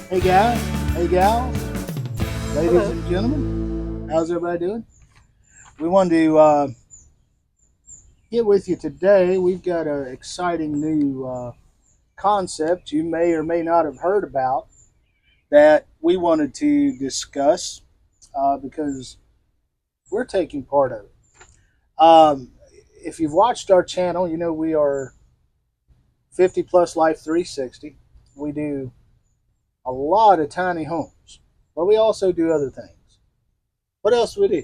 Hey guys, hey gals, ladies Hello. and gentlemen, how's everybody doing? We wanted to get with you today. We've got an exciting new concept you may or may not have heard about that we wanted to discuss because we're taking part of it. If you've watched our channel, you know we are 50 plus Life 360. We do a lot of tiny homes, but we also do other things. What else do we do?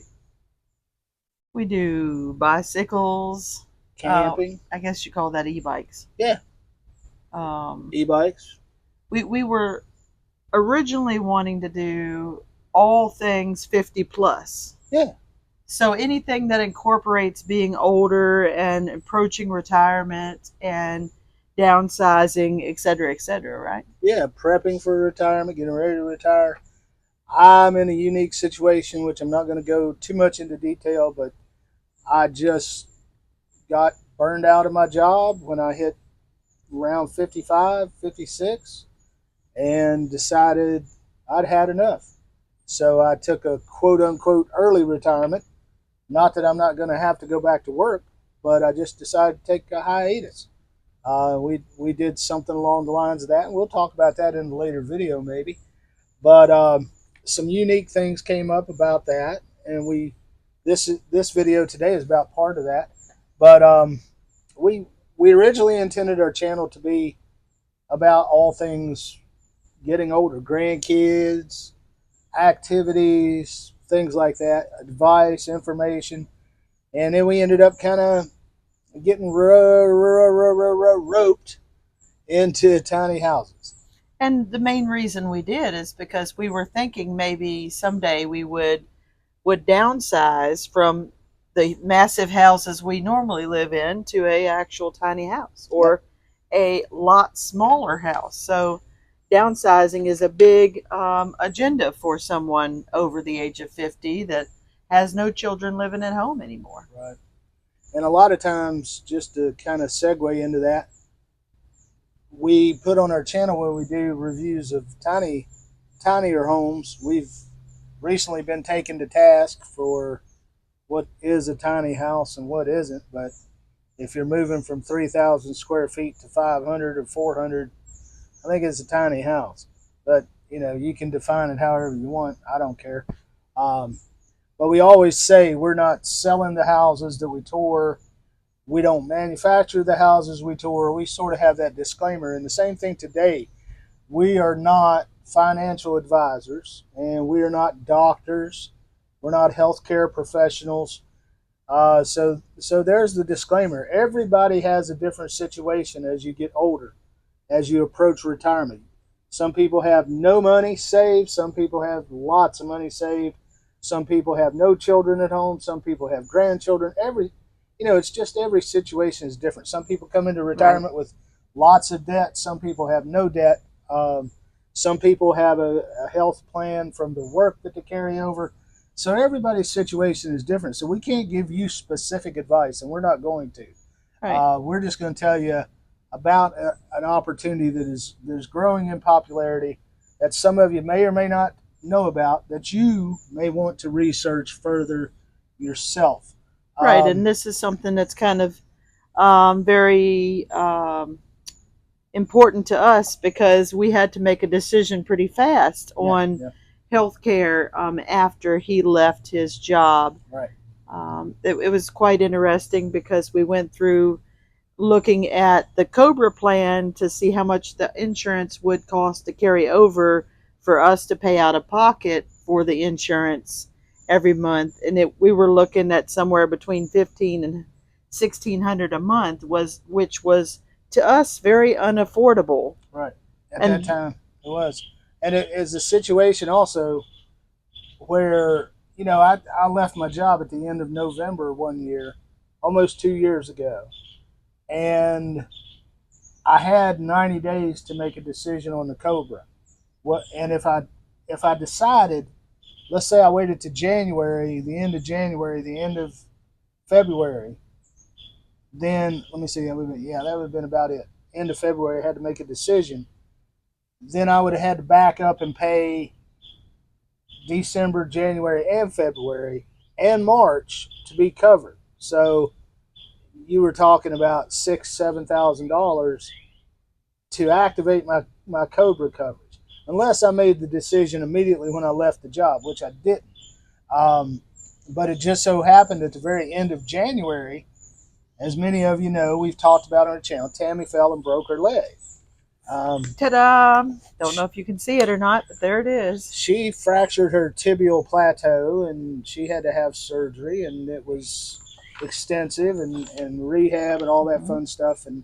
We do bicycles. Camping, I guess you call that e-bikes. yeah, Um, e-bikes. we were originally wanting to do all things 50 plus. Yeah, So anything that incorporates being older and approaching retirement and downsizing, et cetera, right? yeah, prepping for retirement, getting ready to retire. I'm in a unique situation, which I'm not going to go too much into detail, but I just got burned out of my job when I hit around 55, 56, and decided I'd had enough. So I took a quote unquote early retirement. Not that I'm not going to have to go back to work, but I just decided to take a hiatus. We did something along the lines of that, and we'll talk about that in a later video maybe. But some unique things came up about that, and this video today is about part of that. But we we originally intended our channel to be about all things getting older, grandkids, activities, things like that, advice, information, and then we ended up kind of getting roped into tiny houses. And the main reason we did is because we were thinking maybe someday we would downsize from the massive houses we normally live in to a actual tiny house Yep. or a lot smaller house. So downsizing is a big agenda for someone over the age of 50 that has no children living at home anymore. Right. And a lot of times, just to kind of segue into that, we put on our channel where we do reviews of tinier homes. We've recently been taken to task for what is a tiny house and what isn't. But if you're moving from 3,000 square feet to 500 or 400, I think it's a tiny house. But you can define it however you want. I don't care. Um, but we always say we're not selling the houses that we tour. We don't manufacture the houses we tour. We sort of have that disclaimer. And the same thing today. We are not financial advisors, and we are not doctors. We're not healthcare professionals. So there's the disclaimer. Everybody has a different situation as you get older, as you approach retirement. Some people have no money saved. Some people have lots of money saved. Some people have no children at home. Some people have grandchildren. It's just every situation is different. Some people come into Right. retirement with lots of debt. Some people have no debt. Some people have a health plan from the work that they carry over. So everybody's situation is different. So we can't give you specific advice, and we're not going to. Right. We're just going to tell you about an opportunity that is growing in popularity that some of you may or may not know about that you may want to research further yourself. Right. Um, And this is something that's kind of very important to us because we had to make a decision pretty fast yeah, on yeah, healthcare after he left his job. right, It was quite interesting because we went through looking at the Cobra plan to see how much the insurance would cost to carry over for us to pay out of pocket for the insurance every month, and we were looking at somewhere between 15 and 1600 a month, which was to us very unaffordable. right. At that And time, it was, and it is a situation also where I left my job at the end of November one year, almost 2 years ago, and I had 90 days to make a decision on the Cobra. And if I decided, let's say I waited to January, the end of January, the end of February, then let me see, yeah, that would have been about it. End of February, I had to make a decision. then I would have had to back up and pay December, January, and February and March to be covered. So you were talking about $6,000 to $7,000 to activate my Cobra coverage, unless I made the decision immediately when I left the job, which I didn't. Um, but it just so happened at the very end of January, as many of you know, we've talked about on our channel, Tammy fell and broke her leg. Ta-da! Don't know if you can see it or not, but there it is. She fractured her tibial plateau, and she had to have surgery, and it was extensive and rehab and all that fun stuff. And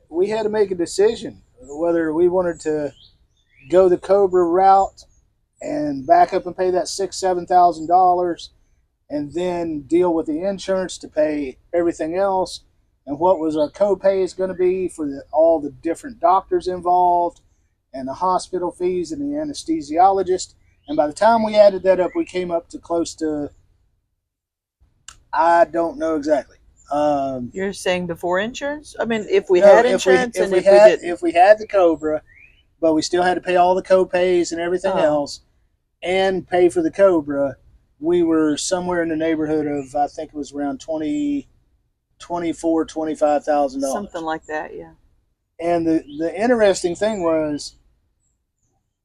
we had to make a decision whether we wanted to go the Cobra route and back up and pay that $6,000 to $7,000, and then deal with the insurance to pay everything else, and what was our copay is going to be for all the different doctors involved, and the hospital fees and the anesthesiologist. And by the time we added that up, we came up to close to, I don't know exactly. You're saying before insurance? I mean, if we No, had insurance and if we didn't. if we had the Cobra, but we still had to pay all the copays and everything else, and pay for the Cobra, we were somewhere in the neighborhood of, I think it was around $25,000. Something like that, yeah. And the interesting thing was,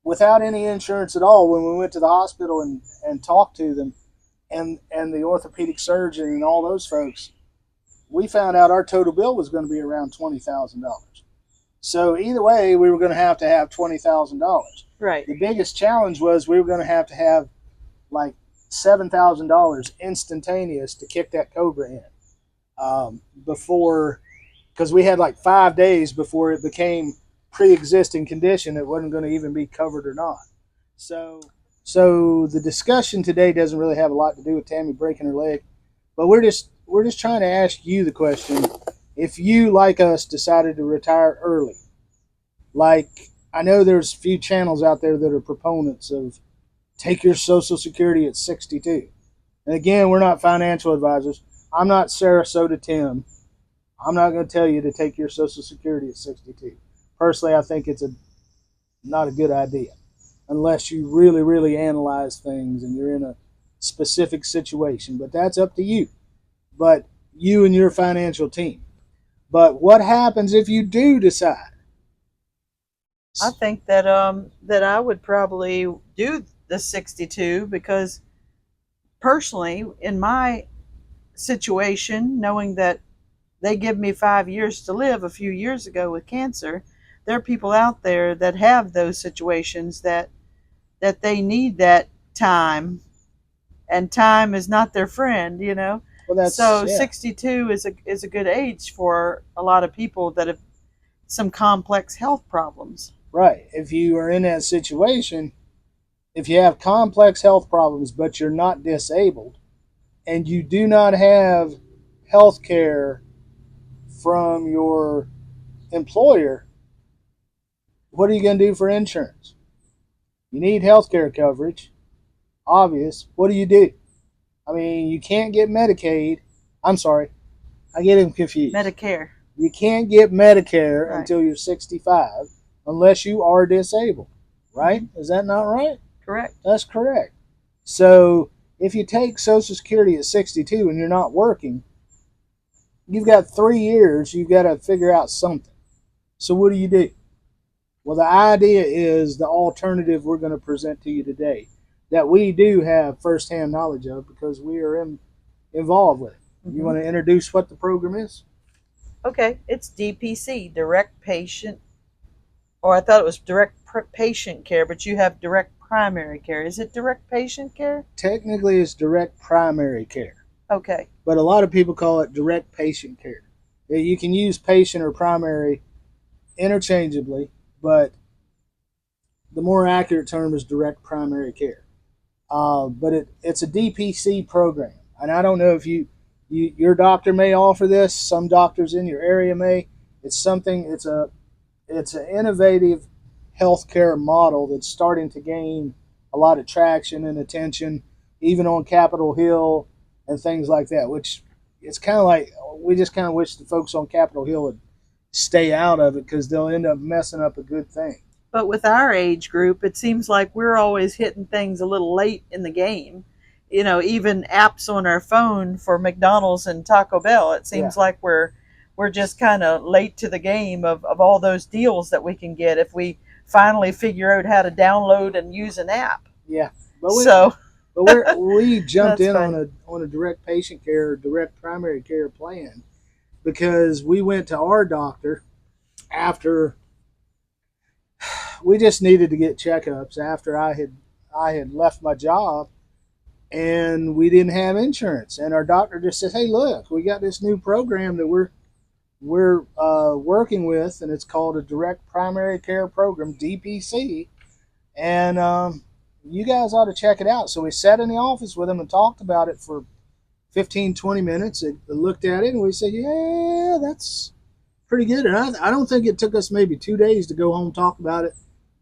without any insurance at all, when we went to the hospital and talked to them, and the orthopedic surgeon and all those folks, we found out our total bill was going to be around $20,000. So either way, we were going to have $20,000. Right. The biggest challenge was we were going to have like $7,000 instantaneous to kick that Cobra in, before, because we had like 5 days before it became pre-existing condition. It wasn't going to even be covered or not. So the discussion today doesn't really have a lot to do with Tammy breaking her leg, but we're just trying to ask you the question: if you, like us, decided to retire early, like, I know there's a few channels out there that are proponents of take your Social Security at 62. And again, we're not financial advisors. I'm not Sarasota Tim. I'm not going to tell you to take your Social Security at 62. Personally, I think it's not a good idea, unless you really, really analyze things and you're in a specific situation. But that's up to you. But you and your financial team. But what happens if you do decide? I think that that I would probably do the 62, because personally, in my situation, knowing that they give me 5 years to live a few years ago with cancer, there are people out there that have those situations that they need that time, and time is not their friend, you know. Well, So yeah. 62 is a good age for a lot of people that have some complex health problems. Right. If you are in that situation, if you have complex health problems but you're not disabled, and you do not have health care from your employer, what are you going to do for insurance? You need health care coverage. Obvious. What do you do? I mean, you can't get Medicaid. I'm sorry, I get them confused. Medicare. You can't get Medicare Right. until you're 65 unless you are disabled, right? Is that not right? Correct. That's correct. So if you take Social Security at 62 and you're not working, you've got 3 years, you've got to figure out something. So what do you do? Well, the idea is the alternative we're going to present to you today, that we do have firsthand knowledge of because we are involved with it. Mm-hmm. You want to introduce what the program is? Okay, it's DPC, direct patient, or I thought it was direct patient care, but you have direct primary care. Is it direct patient care? Technically, it's direct primary care. Okay. But a lot of people call it direct patient care. You can use patient or primary interchangeably, but the more accurate term is direct primary care. But it's a DPC program, and I don't know if your doctor may offer this. Some doctors in your area may. It's an innovative healthcare model that's starting to gain a lot of traction and attention, even on Capitol Hill and things like that. Which it's kind of like we just kind of wish the folks on Capitol Hill would stay out of it because they'll end up messing up a good thing. But with our age group, it seems like we're always hitting things a little late in the game. You know, even apps on our phone for McDonald's and Taco Bell, it Yeah, seems like we're just kind of late to the game of all those deals that we can get if we finally figure out how to download and use an app. yeah. But So we jumped that's in funny. on a direct patient care, direct primary care plan because we went to our doctor after we just needed to get checkups after I had left my job and we didn't have insurance. And our doctor just said, "Hey, look, we got this new program that we're working with, and it's called a Direct Primary Care Program (DPC), and you guys ought to check it out." So we sat in the office with him and talked about it for 15, 20 minutes. They looked at it and we said, "Yeah, that's pretty good." And I don't think it took us maybe 2 days to go home, talk about it,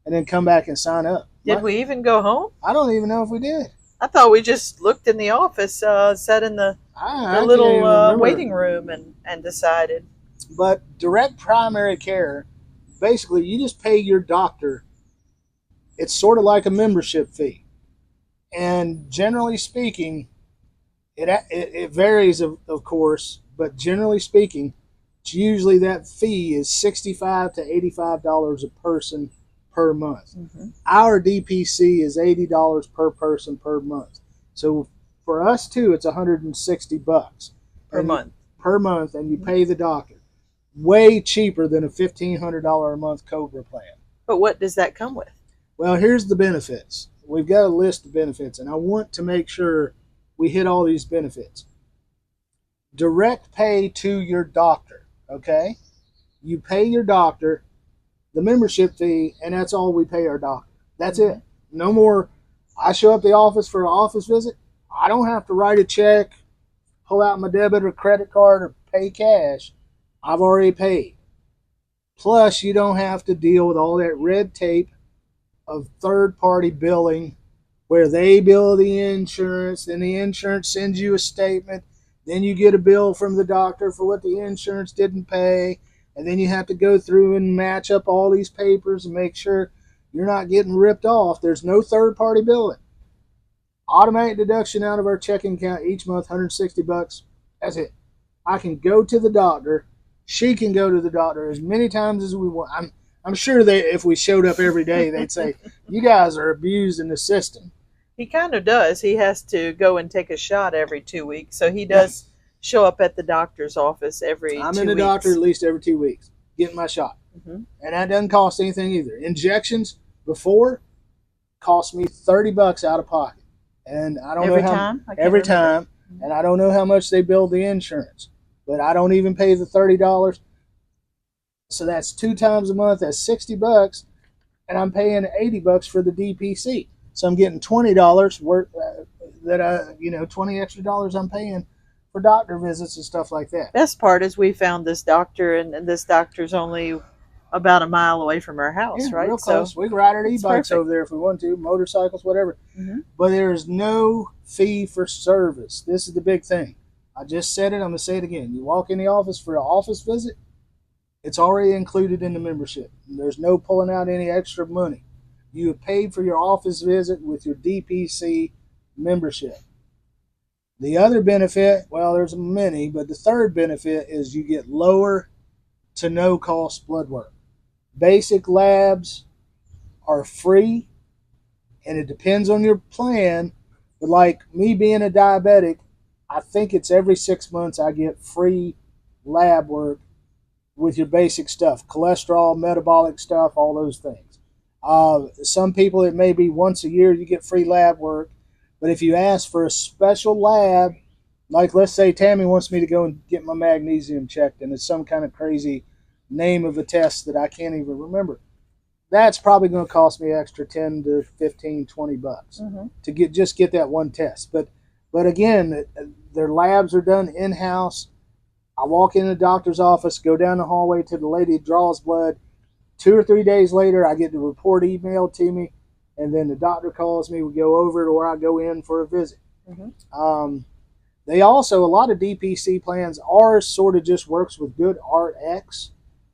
and then come back and sign up. Did we even go home? I don't even know if we did. I thought we just looked in the office, sat in the I can't little even remember. waiting room and decided. But direct primary care, basically, you just pay your doctor. It's sort of like a membership fee. And generally speaking, it varies, of course, but generally speaking, it's usually that fee is $65 to $85 a person per month. Mm-hmm. Our DPC is $80 per person per month. So for us too, it's $160 Per and you, month. per month, and you pay the doctor. Way cheaper than a $1,500 a month Cobra plan. But what does that come with? Well, here's the benefits. We've got a list of benefits, and I want to make sure we hit all these benefits. Direct pay to your doctor, okay? You pay your doctor the membership fee, and that's all we pay our doctor. That's it. No more. I show up to the office for an office visit. I don't have to write a check, pull out my debit or credit card, or pay cash. I've already paid. Plus, you don't have to deal with all that red tape of third party billing where they bill the insurance, then the insurance sends you a statement, then you get a bill from the doctor for what the insurance didn't pay, and then you have to go through and match up all these papers and make sure you're not getting ripped off. There's no third party billing. Automatic deduction out of our checking account each month, $160. That's it. I can go to the doctor. She can go to the doctor as many times as we want. I'm sure that if we showed up every day, they'd say, "You guys are abusing the system." He kind of does. He has to go and take a shot every 2 weeks. So he Yeah, does show up at the doctor's office every I'm in two the doctor weeks. at least every 2 weeks getting my shot, Mm-hmm. and that doesn't cost anything either. Injections before cost me $30 out of pocket, and I don't know Every how time? I can't every remember. time, and I don't know how much they bill the insurance, but I don't even pay the $30. So that's 2 times a month. That's $60, and I'm paying $80 for the DPC. So I'm getting $20 worth that $20 extra dollars I'm paying for doctor visits and stuff like that. Best part is we found this doctor, and this doctor's only about a mile away from our Yeah, house, real right? So close. We can ride our it's e-bikes perfect. over there if we want to, motorcycles, whatever. Mm-hmm. But there's no fee for service. This is the big thing. I just said it. I'm gonna say it again. You walk in the office for an office visit. It's already included in the membership. There's no pulling out any extra money. You have paid for your office visit with your DPC membership. The other benefit, well, there's many, but the third benefit is you get lower to no cost blood work. Basic labs are free, and it depends on your plan. But like me being a diabetic, I think it's every 6 months I get free lab work with your basic stuff, cholesterol, metabolic stuff, all those things. Some people, it may be once a year you get free lab work, but if you ask for a special lab, like let's say Tammy wants me to go and get my magnesium checked, and it's some kind of crazy name of a test that I can't even remember, that's probably going to cost me extra 10 to 15, $20 Mm-hmm. to get that one test. But again, their labs are done in house. I walk in the doctor's office, go down the hallway to the lady that draws blood. 2 or 3 days later, I get the report emailed to me, and then the doctor calls me. We go over it, or I go in for a visit. Mm-hmm. They also, a lot of DPC plans, ours sort of just works with Good RX,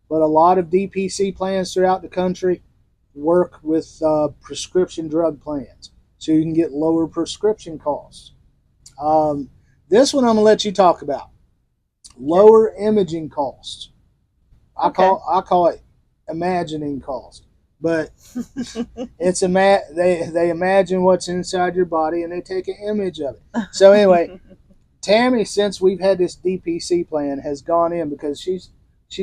but a lot of DPC plans throughout the country work with prescription drug plans so you can get lower prescription costs. Um, this one I'm gonna let you talk about Okay. lower imaging costs. Okay. I call it imagining cost, but it's they imagine what's inside your body and they take an image of it. So anyway, Tammy, since we've had this DPC plan, has gone in because she's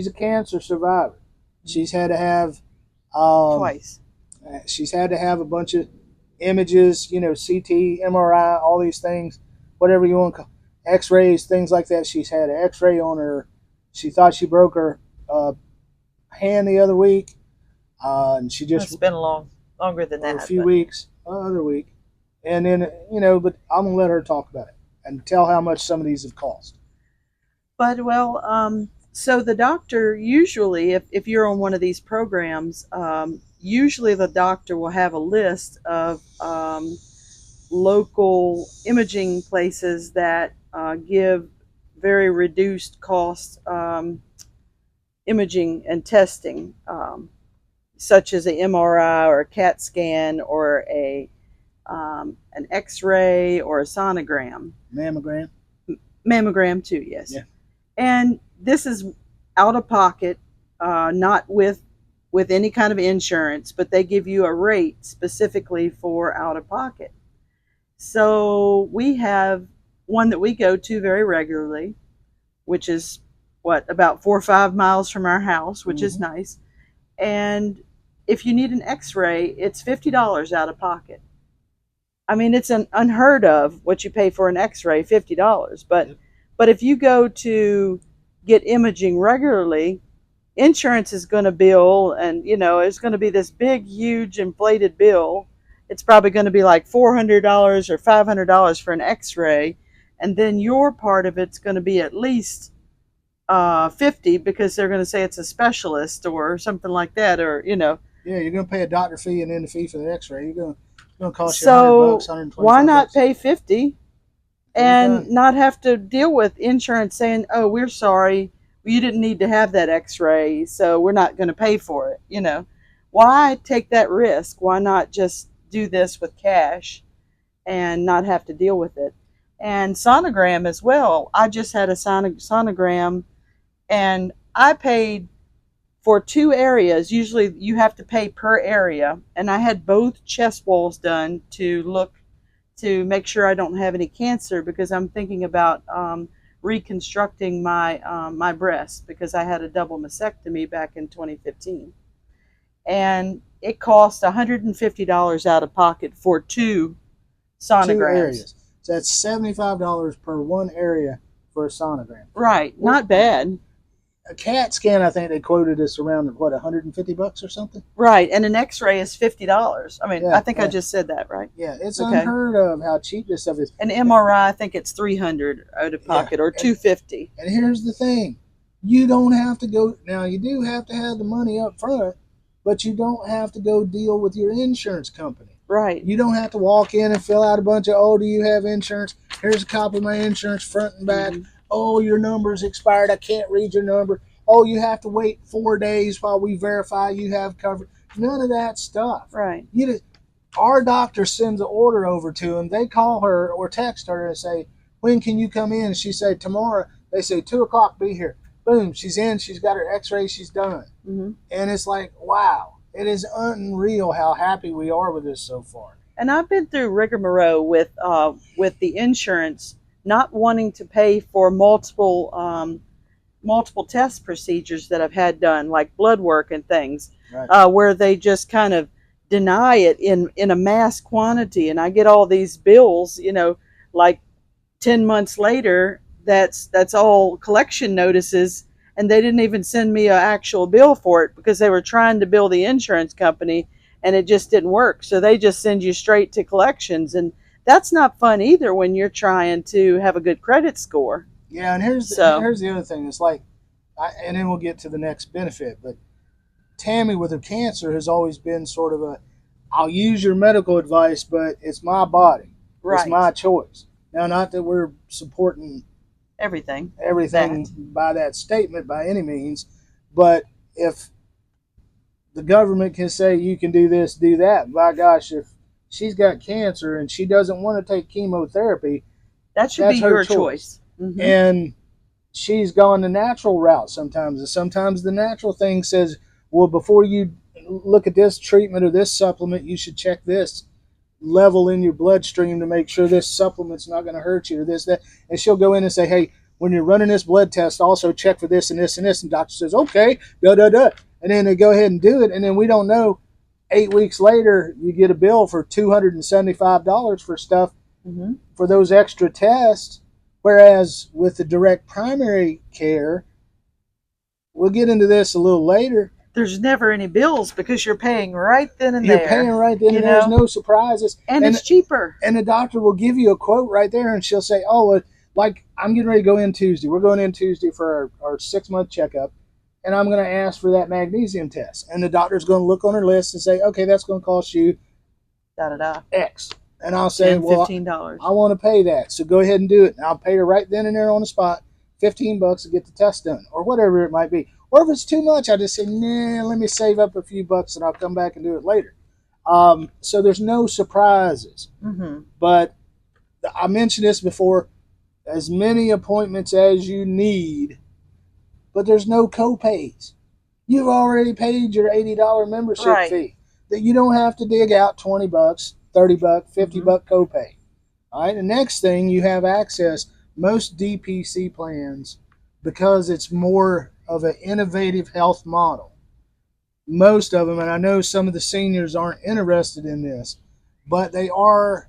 a cancer survivor. She's had to have um, Twice. she's had to have a bunch of images, CT, MRI, all these things, whatever you want to call X-rays, things like that. She's had an X-ray on her. She thought she broke her hand the other week, and she It's just been longer than or a that, few but weeks, other week, and then but I'm gonna let her talk about it and tell how much some of these have cost. well, so the doctor usually, if you're on one of these programs, usually the doctor will have a list of local imaging places that give very reduced cost imaging and testing, such as a MRI or a CAT scan or a an X-ray or a sonogram, Mammogram. mammogram too. Yes, Yeah. and this is out of pocket, not with any kind of insurance, but they give you a rate specifically for out of pocket. So we have one that we go to very regularly, which is what, about 4 or 5 miles from our house, which is Mm-hmm. nice. And if you need an X-ray, it's $50 out of pocket. I mean, it's an unheard of what you pay for an X-ray, $50. But Yep. but if you go to get imaging regularly, insurance is going to bill, and it's going to be this big, huge, inflated bill. It's probably going to be like $400 or $500 for an X-ray, and then your part of it's going to be at least 50 because they're going to say it's a specialist or something like that, or Yeah, you're gonna pay a doctor fee and then the fee for the X-ray. It's gonna cost you $100, So hundred and twenty why five not bucks. pay 50 Get it and done. not have to deal with insurance saying, "Oh, we're sorry, you didn't need to have that X-ray, so we're not going to pay for it." Why take that risk? Why not just do this with cash and not have to deal with it? And sonogram as well. I just had a sonogram, and I paid for two areas. Usually, you have to pay per area, and I had both chest walls done to make sure I don't have any cancer because I'm thinking about reconstructing my breast because I had a double mastectomy back in 2015, and it cost $150 out of pocket for two Two sonograms. areas. So that's $75 per one area for a sonogram. Right, Well, not bad. a CAT scan, I think they quoted us around what $150 or something. Right, and an X-ray is $50. I mean, I Yeah, think I yeah, just said that right. yeah. It's Okay. unheard of how cheap this stuff is. An MRI, I think it's 300 out of Yeah, pocket or 250. and here's the thing: you don't have to go now. You do have to have the money up front, but you don't have to go deal with your insurance company. Right. You don't have to walk in and fill out a bunch of, oh, do you have insurance? Here's a copy of my insurance front and back. Mm-hmm. Oh, your number's expired. I can't read your number. Oh, you have to wait 4 days while we verify you have coverage. None of that stuff. Right. You just, our doctor sends an order over to them. They call her or text her and say, when can you come in? She said, tomorrow. They say, 2 o'clock, be here. Boom, she's in. She's got her x-ray. She's done. Mm-hmm. And it's like, wow. It is unreal how happy we are with this so far. And I've been through rigmarole with the insurance not wanting to pay for multiple test procedures that I've had done, like blood work and things, Right. where they just kind of deny it in a mass quantity, and I get all these bills, like 10 months later. That's all collection notices, and they didn't even send me an actual bill for it because they were trying to bill the insurance company, and it just didn't work. So they just send you straight to collections, and that's not fun either when you're trying to have a good credit score. Yeah, and here's the other thing. It's like, and then we'll get to the next benefit. But Tammy, with her cancer, has always been sort of I'll use your medical advice, but it's my body. Right. It's my choice. Now, not that we're supporting everything by that statement by any means, but if the government can say you can do this, do that. By gosh, if she's got cancer and she doesn't want to take chemotherapy, That should be that's her your choice. choice. Mm-hmm. And she's gone the natural route sometimes. And sometimes the natural thing says, well, before you look at this treatment or this supplement, you should check this level in your bloodstream to make sure this supplement's not going to hurt you or this, that. And she'll go in and say, hey, when you're running this blood test, also check for this and this and this. And doctor says, okay, da, da, da. And then they go ahead and do it. And then we don't know. 8 weeks later, you get a bill for $275 for stuff Mm-hmm. for those extra tests. Whereas with the direct primary care, we'll get into this a little later. There's never any bills because you're paying right then and You're there. paying right then and there's no surprises. And it's cheaper. And the doctor will give you a quote right there and she'll say, oh, like I'm getting ready to go in Tuesday. We're going in Tuesday for our 6-month checkup. And I'm going to ask for that magnesium test. And the doctor's going to look on her list and say, okay, that's going to cost you X. And I'll say, well, $15. I want to pay that. So go ahead and do it. And I'll pay her right then and there on the spot, $15 to get the test done or whatever it might be. Or if it's too much, I just say, nah, let me save up a few bucks and I'll come back and do it later. So there's no surprises. Mm-hmm. But I mentioned this before, as many appointments as you need, but there's no co-pays. You've already paid your $80 membership fee. That you don't have to dig out $20, $30, $50 copay. All right. The next thing, you have access. Most DPC plans, because it's more of an innovative health model. Most of them, and I know some of the seniors aren't interested in this, but they are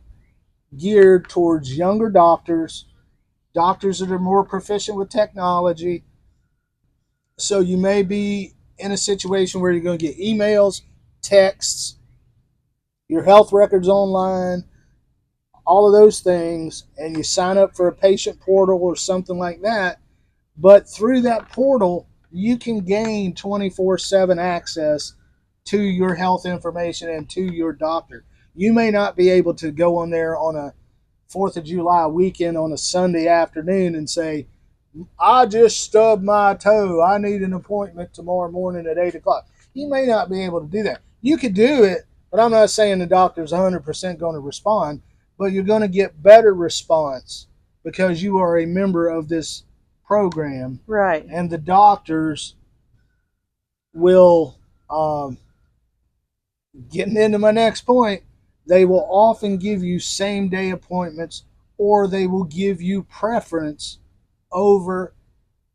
geared towards younger doctors that are more proficient with technology. So you may be in a situation where you're going to get emails, texts, your health records online, all of those things, and you sign up for a patient portal or something like that. But through that portal, you can gain 24/7 access to your health information and to your doctor. You may not be able to go on there on a 4th of July weekend on a Sunday afternoon and say, I just stubbed my toe. I need an appointment tomorrow morning at 8 o'clock. You may not be able to do that. You could do it, but I'm not saying the doctor's 100% going to respond, but you're going to get better response because you are a member of this program. Right. And the doctors will, getting into my next point, they will often give you same-day appointments or they will give you preference over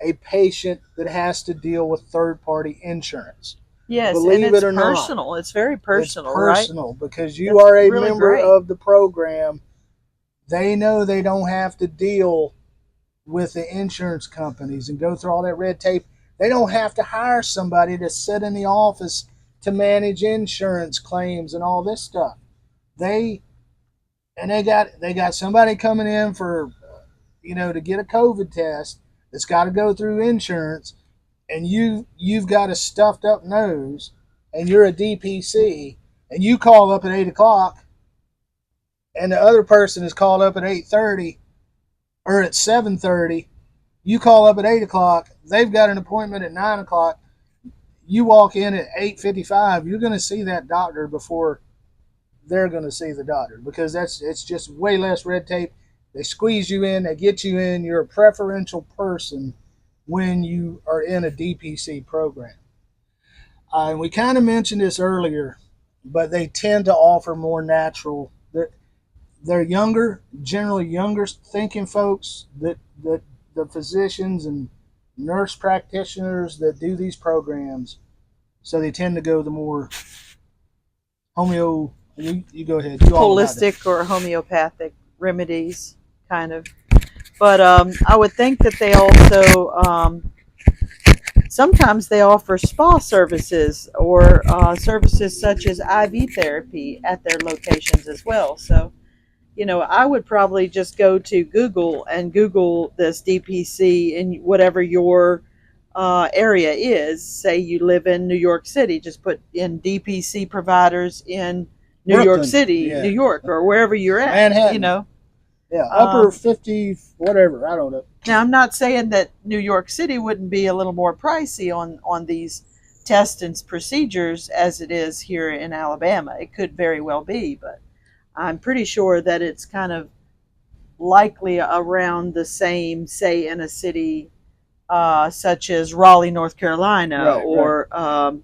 a patient that has to deal with third-party insurance. Yes, Believe and it's it or personal. Not, it's very personal, it's personal, right? Because you are a really member great. of the program. They know they don't have to deal with the insurance companies and go through all that red tape. They don't have to hire somebody to sit in the office to manage insurance claims and all this stuff. They got somebody coming in for to get a COVID test that's got to go through insurance, and you've got a stuffed up nose, and you're a DPC, and you call up at 8 o'clock, and the other person is called up at 8:30 or at 7:30. You call up at 8 o'clock. They've got an appointment at 9 o'clock. You walk in at 8:55. You're going to see that doctor before they're going to see the doctor because it's just way less red tape. They squeeze you in. They get you in. You're a preferential person when you are in a DPC program. And we kind of mentioned this earlier, but they tend to offer more natural. They're younger, generally younger thinking folks that the physicians and nurse practitioners that do these programs. So they tend to go the more homeo. You go ahead. You Holistic or homeopathic remedies, kind of. But I would think that they also sometimes they offer spa services or services such as IV therapy at their locations as well. So, I would probably just go to Google and Google this DPC in whatever your area is. Say you live in New York City, just put in DPC providers in New York City, New York, or wherever you're at. Manhattan. Yeah, upper 50, whatever. I don't know. Now, I'm not saying that New York City wouldn't be a little more pricey on these tests and procedures as it is here in Alabama. It could very well be, but I'm pretty sure that it's kind of likely around the same, say, in a city such as Raleigh, North Carolina, Right, right, or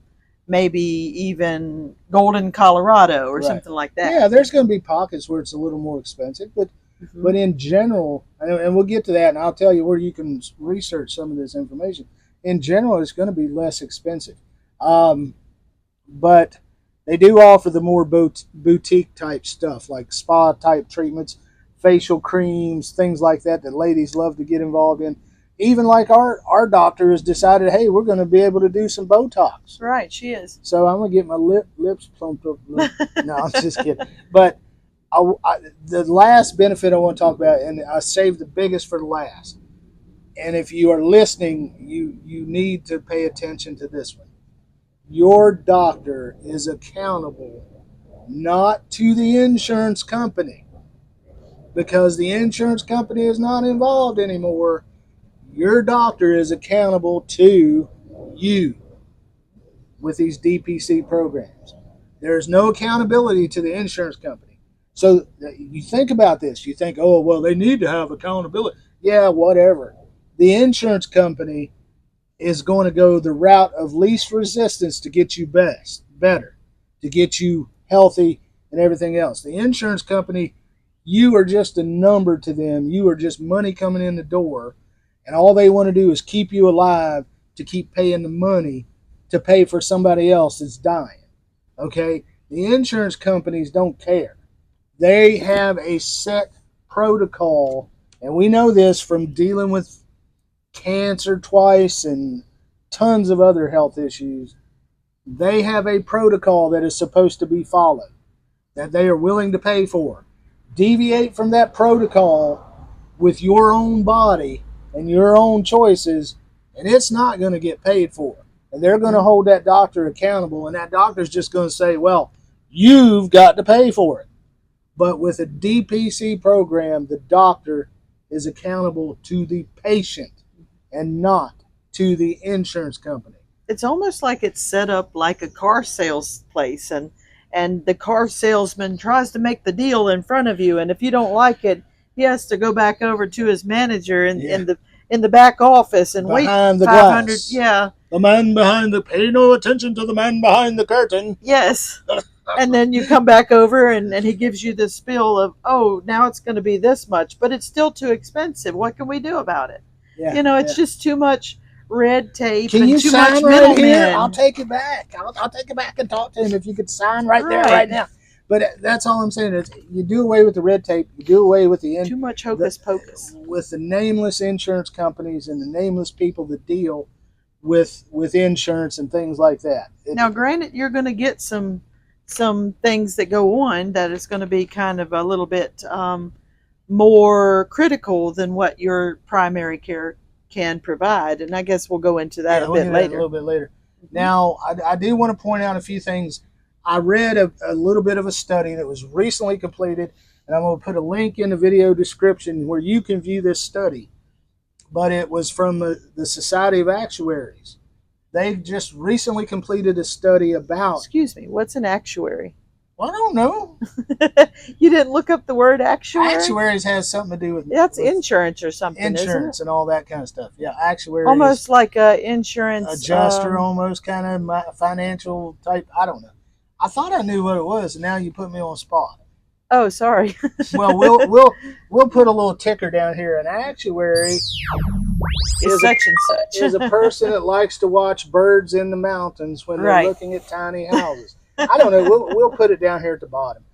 maybe even Golden, Colorado, or right. something like Yeah, that. there's going to be pockets where it's a little more expensive, Mm-hmm. but in general, and we'll get to that, and I'll tell you where you can research some of this information. In general, it's going to be less expensive, but they do offer the more boutique type stuff, like spa type treatments, facial creams, things like that that ladies love to get involved in. Even like our doctor has decided, hey, we're going to be able to do some Botox. Right, she is. So I'm gonna get my lips plumped up. No, I'm just kidding. But the last benefit I want to talk about, and I saved the biggest for the last. And if you are listening, you need to pay attention to this one. Your doctor is accountable not to the insurance company, because the insurance company is not involved anymore. Your doctor is accountable to you with these DPC programs. There's no accountability to the insurance company. So you think about this. You think, oh, well, they need to have accountability. Yeah, whatever. The insurance company is going to go the route of least resistance to get you better, to get you healthy and everything else. The insurance company, you are just a number to them. You are just money coming in the door, and all they want to do is keep you alive to keep paying the money to pay for somebody else that's dying. Okay? The insurance companies don't care. They have a set protocol, and we know this from dealing with cancer twice and tons of other health issues. They have a protocol that is supposed to be followed, that they are willing to pay for. Deviate from that protocol with your own body and your own choices, and it's not going to get paid for. And they're going to hold that doctor accountable, and that doctor's just going to say, well, you've got to pay for it. But with a DPC program, the doctor is accountable to the patient and not to the insurance company. It's almost like it's set up like a car sales place, and the car salesman tries to make the deal in front of you, and if you don't like it, he has to go back over to his manager Yeah. in the back office and Behind wait the 500. glass. Yeah. The man behind the pay no attention to the man behind the curtain. Yes. And then you come back over, and he gives you this spiel of, oh, now it's going to be this much, but it's still too expensive. What can we do about it? Yeah, You know, it's yeah. just too much red tape Can and you too sign much right here? middlemen. I'll take it back. I'll take it back and talk to him if you could sign right there, right now. But that's all I'm saying is you do away with the red tape. You do away with Too much hocus pocus. with the nameless insurance companies and the nameless people that deal with insurance and things like that. Now, granted, you're going to get some things that go on that is going to be kind of a little bit more critical than what your primary care can provide, and I guess we'll go into that Yeah, a we'll bit do that a later. little bit later. Now, I do want to point out a few things. I read a little bit of a study that was recently completed, and I'm going to put a link in the video description where you can view this study. But it was from the Society of Actuaries. They just recently completed a study about. Excuse me, what's an actuary? Well, I don't know. You didn't look up the word actuary? Actuaries has something to do with That's insurance or something, insurance isn't and all that kind of stuff. Yeah, actuary. Almost like a insurance adjuster, almost kind of financial type. I don't know. I thought I knew what it was, and now you put me on the spot. Oh, sorry. Well, we'll put a little ticker down here. An actuary is such and such. is a person that likes to watch birds in the mountains when they're looking at tiny houses. I don't know. We'll put it down here at the bottom.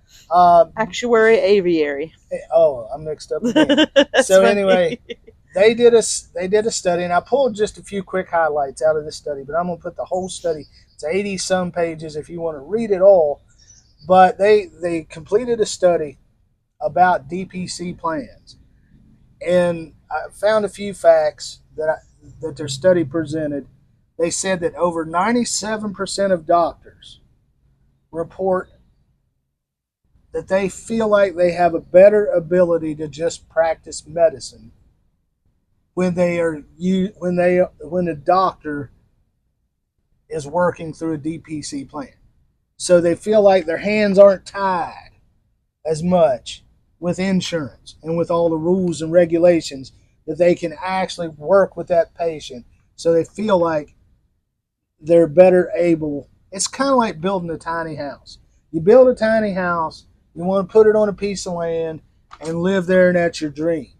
Actuary, aviary. Oh, I'm mixed up again. So funny. Anyway, they did a study, and I pulled just a few quick highlights out of this study, but I'm going to put the whole study. It's 80 some pages if you want to read it all. But they completed a study about DPC plans, and I found a few facts that their study presented. They said that over 97% of doctors report that they feel like they have a better ability to just practice medicine when a doctor is working through a DPC plan. So they feel like their hands aren't tied as much with insurance and with all the rules and regulations, that they can actually work with that patient. So they feel like they're better able. It's kind of like building a tiny house. You build a tiny house, you want to put it on a piece of land and live there, and that's your dream.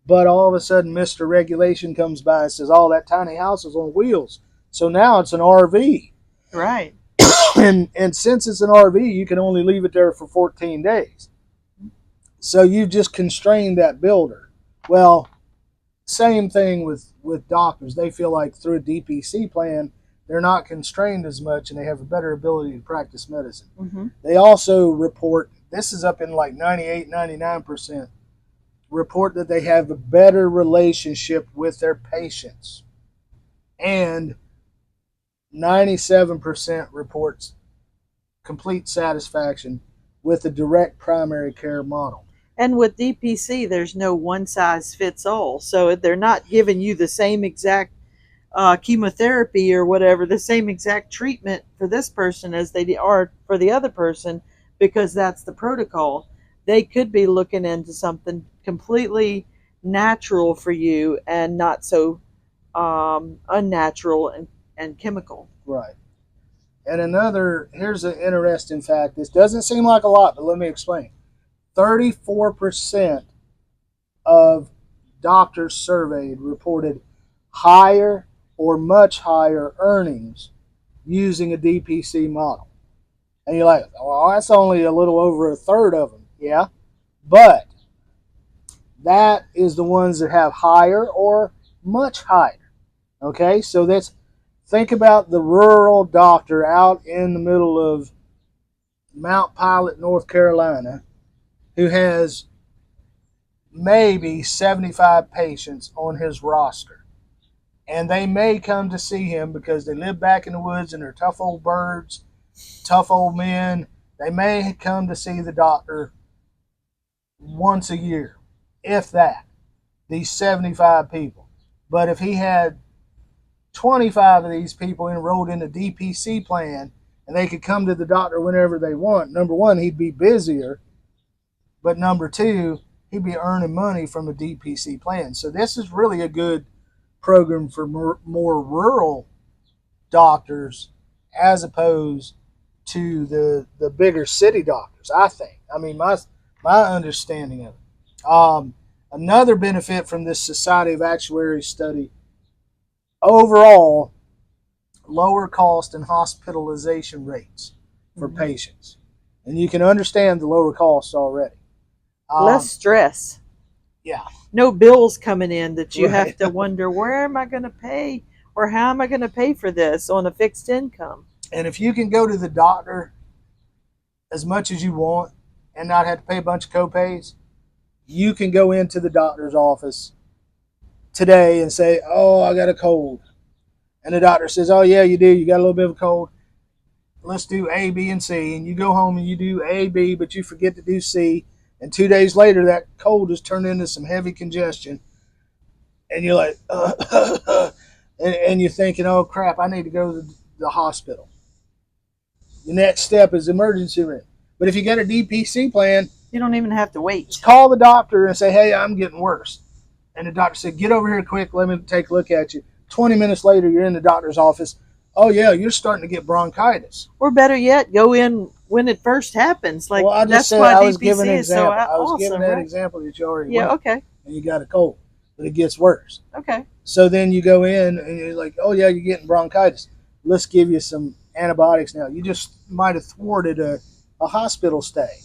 But all of a sudden, Mr. Regulation comes by and says, "Oh, that tiny house is on wheels. So now it's an RV." Right. And since it's an RV, you can only leave it there for 14 days. So you've just constrained that builder. Well, same thing with doctors. They feel like through a DPC plan, they're not constrained as much and they have a better ability to practice medicine. Mm-hmm. They also report, this is up in like 98, 99%, report that they have a better relationship with their patients. And 97% reports complete satisfaction with the direct primary care model. And with DPC, there's no one size fits all. So they're not giving you the same exact chemotherapy or whatever, the same exact treatment for this person as they are for the other person, because that's the protocol. They could be looking into something completely natural for you and not so unnatural and chemical. Right. And here's an interesting fact. This doesn't seem like a lot, but let me explain. 34% of doctors surveyed reported higher or much higher earnings using a DPC model. And you're like, well, that's only a little over a third of them. Yeah. But that is the ones that have higher or much higher. Okay. So think about the rural doctor out in the middle of Mount Pilot, North Carolina, who has maybe 75 patients on his roster. And they may come to see him because they live back in the woods and they're tough old birds, tough old men. They may come to see the doctor once a year, if that, these 75 people. But if he had 25 of these people enrolled in a DPC plan and they could come to the doctor whenever they want, number one, he'd be busier. But number two, he'd be earning money from a DPC plan. So this is really a good program for more rural doctors as opposed to the bigger city doctors, I think. I mean, my understanding of it. Another benefit from this Society of Actuaries study, overall, lower cost and hospitalization rates for patients. And you can understand the lower costs already. Less stress. Yeah. No bills coming in that you Right. have to wonder, where am I going to pay, or how am I going to pay for this on a fixed income? And if you can go to the doctor as much as you want and not have to pay a bunch of copays, you can go into the doctor's office today and say, "Oh, I got a cold." And the doctor says, "Oh, yeah, you do. You got a little bit of a cold. Let's do A, B, and C." And you go home and you do A, B, but you forget to do C. And 2 days later, that cold has turned into some heavy congestion. And you're like, and you're thinking, "Oh, crap, I need to go to the hospital." The next step is emergency room. But if you got a DPC plan, you don't even have to wait. Just call the doctor and say, "Hey, I'm getting worse." And the doctor said, "Get over here quick. Let me take a look at you." 20 minutes later, you're in the doctor's office. "Oh, yeah, you're starting to get bronchitis." Or better yet, go in when it first happens. Like, well, I just that's said why I was DPC giving an is so example. I was awesome, giving that right? example that you already Yeah, went, okay. and you got a cold, but it gets worse. Okay. So then you go in and you're like, "Oh, yeah, you're getting bronchitis. Let's give you some antibiotics now." You just might have thwarted a hospital stay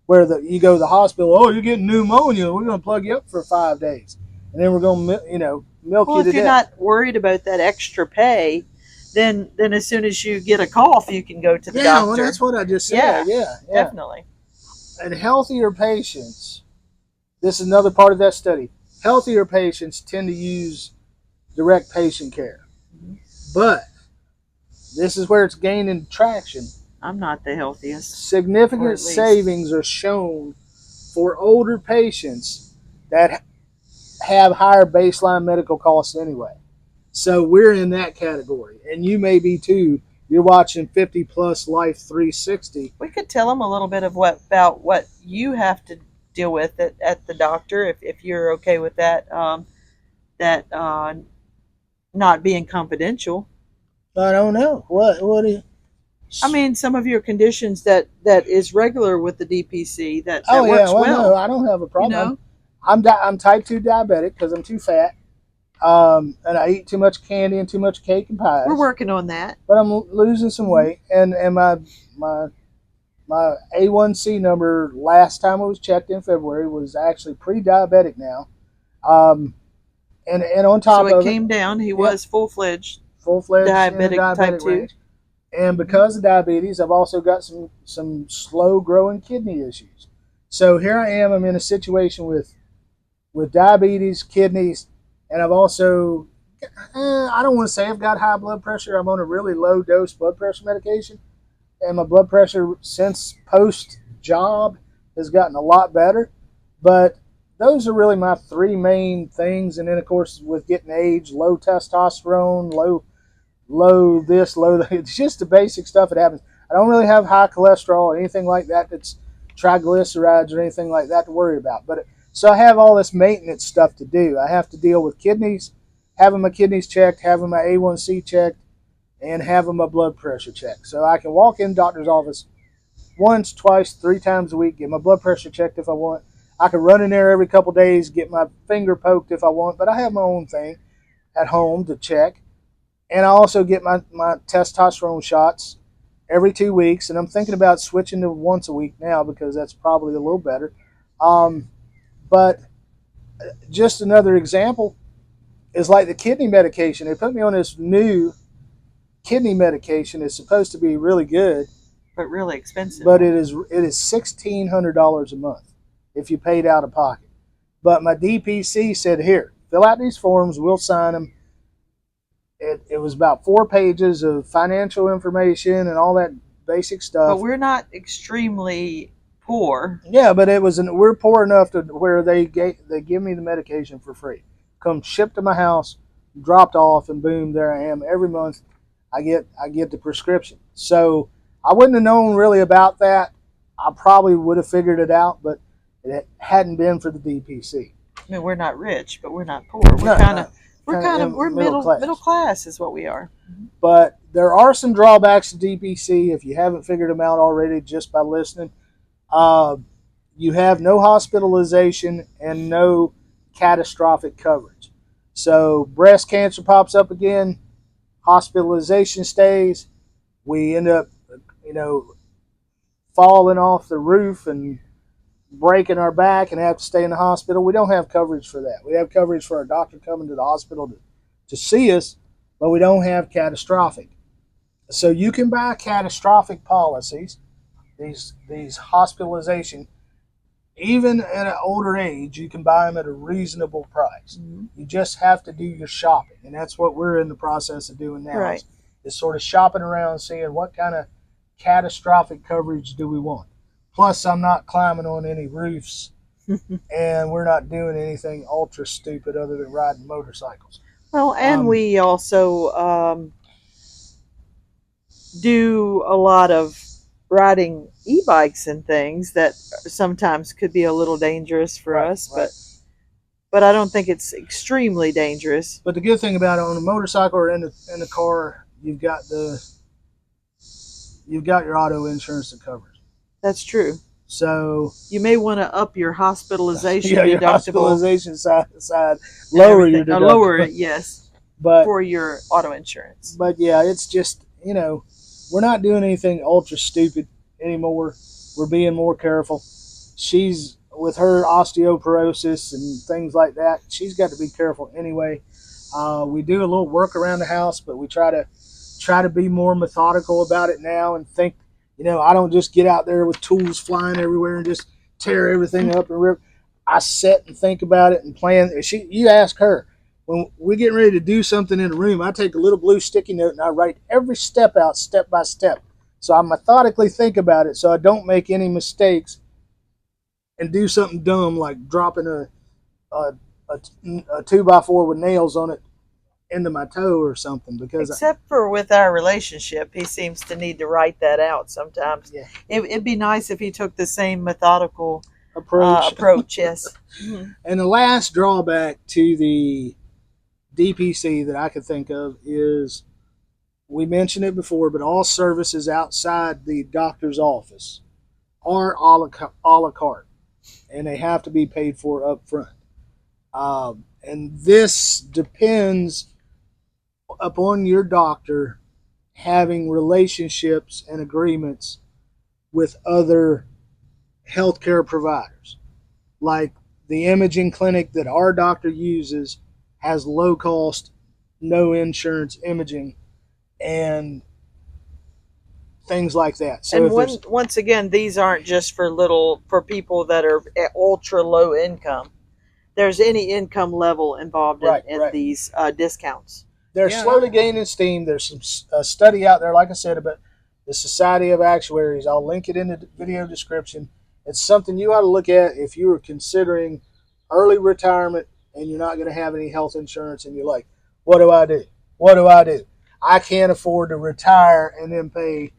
where you go to the hospital. "Oh, you're getting pneumonia. We're going to plug you up for 5 days. And then we're going to, milk Well, you to if you're death." not worried about that extra pay, then as soon as you get a cough, you can go to the Yeah, doctor. well, that's what I just said. Yeah. Definitely. And healthier patients, this is another part of that study, healthier patients tend to use direct patient care. But this is where it's gaining traction. I'm not the healthiest. Significant savings are shown for older patients that have higher baseline medical costs anyway. So we're in that category, and you may be too. You're watching 50 plus Life 360. We could tell them a little bit of what about what you have to deal with at the doctor, if you're okay with that. That not being confidential. I don't know what do you, I mean, some of your conditions that is regular with the DPC oh that yeah, works well no, well. I don't have a You problem. know, I'm type 2 diabetic because I'm too fat, and I eat too much candy and too much cake and we're pies. working on that. But I'm losing some Mm-hmm. weight, and my my A1C number last time it was checked in February was actually pre-diabetic now. Um, and on So top it of it, came down. He yep, was full fledged full fledged in the diabetic type diabetic two. range. And Mm-hmm. because of diabetes, I've also got some slow growing kidney issues. So here I am. I'm in a situation with diabetes, kidneys, and I've also I don't want to say I've got high blood pressure. I'm on a really low dose blood pressure medication, and my blood pressure since post job has gotten a lot better. But those are really my three main things. And then of course with getting age, low testosterone, low this, low that. It's just the basic stuff that happens. I don't really have high cholesterol or anything like that. That's triglycerides or anything like that to worry about. But so I have all this maintenance stuff to do. I have to deal with kidneys, having my kidneys checked, having my A1C checked, and having my blood pressure checked. So I can walk in the doctor's office once, twice, three times a week, get my blood pressure checked if I want. I can run in there every couple of days, get my finger poked if I want, but I have my own thing at home to check. And I also get my testosterone shots every 2 weeks. And I'm thinking about switching to once a week now because that's probably a little better. But just another example is like the kidney medication. They put me on this new kidney medication. It's supposed to be really good, But really expensive. but it is $1,600 a month if you paid out of pocket. But my DPC said, here, fill out these forms, we'll sign them. It was about 4 pages of financial information and all that basic But stuff. we're not extremely poor. Yeah, but we're poor enough to where they give me the medication for free. Come shipped to my house, dropped off, and boom, there I am. Every month, I get the prescription. So I wouldn't have known really about that. I probably would have figured it out, but it hadn't been for the DPC. I mean, we're not rich, but we're not poor. No, no, We're middle class. middle class is what we are. But there are some drawbacks to DPC if you haven't figured them out already just by listening. Uh, you have no hospitalization and no catastrophic coverage. So breast cancer pops up again, hospitalization stays. We end up, you know, falling off the roof and breaking our back and have to stay in the hospital. We don't have coverage for that. We have coverage for our doctor coming to the hospital to see us, but we don't have catastrophic. So you can buy catastrophic policies, these hospitalization, even at an older age, you can buy them at a reasonable price. Mm-hmm. You just have to do your shopping, and that's what we're in the process of doing now. Right. Is sort of shopping around, seeing what kind of catastrophic coverage do we want. Plus, I'm not climbing on any roofs, and we're not doing anything ultra stupid other than riding motorcycles. Well, and we also do a lot of riding e-bikes and things that sometimes could be a little dangerous for us, Right. but I don't think it's extremely dangerous. But the good thing about it, on a motorcycle or in the car, you've got your auto insurance that covers. That's true. So You may want to up your hospitalization yeah, your deductible. hospitalization side lower your deductible. Lower it, yes, but for your auto insurance. But yeah, it's just, we're not doing anything ultra stupid anymore. We're being more careful. She's, with her osteoporosis and things like that, she's got to be careful anyway. We do a little work around the house, but we try to be more methodical about it now and think, I don't just get out there with tools flying everywhere and just tear everything up and rip. I sit and think about it and plan. You ask her, when we're getting ready to do something in the room, I take a little blue sticky note and I write every step out step by step. So I methodically think about it so I don't make any mistakes and do something dumb like dropping a 2x4 with nails on it into my toe or something because Except for with our relationship, he seems to need to write that out sometimes. yeah, It'd be nice if he took the same methodical approach. approach. Yes. Mm-hmm. And the last drawback to the DPC that I could think of is we mentioned it before, but all services outside the doctor's office are a la carte, and they have to be paid for up front. And this depends upon your doctor having relationships and agreements with other healthcare providers. Like the imaging clinic that our doctor uses has low cost, no insurance imaging and things like that. So And once again, these aren't just for people that are ultra low income. There's any income level involved in these discounts. They're slowly gaining steam. There's some study out there, like I said, about the Society of Actuaries. I'll link it in the video description. It's something you ought to look at if you are considering early retirement and you're not going to have any health insurance and you're like, what do I do? What do I do? I can't afford to retire and then pay